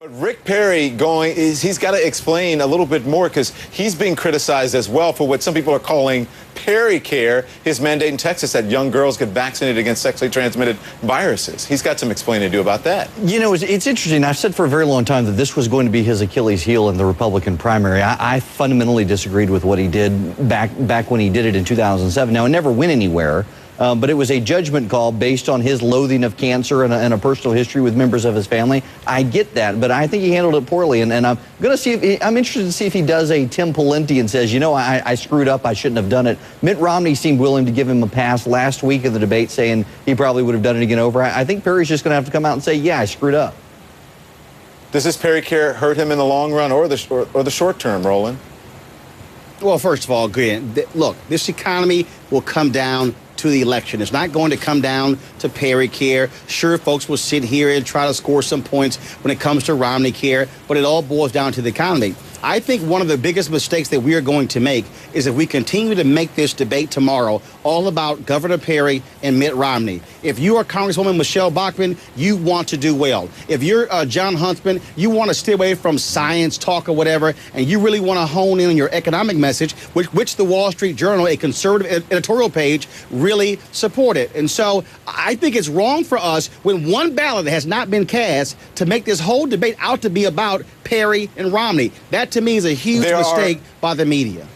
But Rick Perry he's got to explain a little bit more because he's being criticized as well for what some people are calling Perry Care, his mandate in Texas that young girls get vaccinated against sexually transmitted viruses. He's got some explaining to do about that. You know, it's interesting. I've said for a very long time that this was going to be his Achilles heel in the Republican primary. I fundamentally disagreed with what he did back when he did it in 2007. Now, it never went anywhere. But it was a judgment call based on his loathing of cancer and a personal history with members of his family. I get that, but I think he handled it poorly. And I'm going to see I'm interested to see if he does a Tim Pawlenty and says, you know, I screwed up. I shouldn't have done it. Mitt Romney seemed willing to give him a pass last week in the debate, saying he probably would have done it again over. I think Perry's just going to have to come out and say, yeah, I screwed up. Does this Perry Care hurt him in the long run or the short term, Roland? Well, first of all, again, look, this economy will come down to the election. It's not going to come down to Perry Care. Sure, folks will sit here and try to score some points when it comes to Romney Care, but it all boils down to the economy. I think one of the biggest mistakes that we are going to make is if we continue to make this debate tomorrow all about Governor Perry and Mitt Romney. If you are Congresswoman Michelle Bachmann, you want to do well. If you're John Huntsman, you want to stay away from science talk or whatever, and you really want to hone in on your economic message, which the Wall Street Journal, a conservative editorial page, really supported. And so I think it's wrong for us when one ballot has not been cast to make this whole debate out to be about Perry and Romney. That to me is a huge mistake by the media.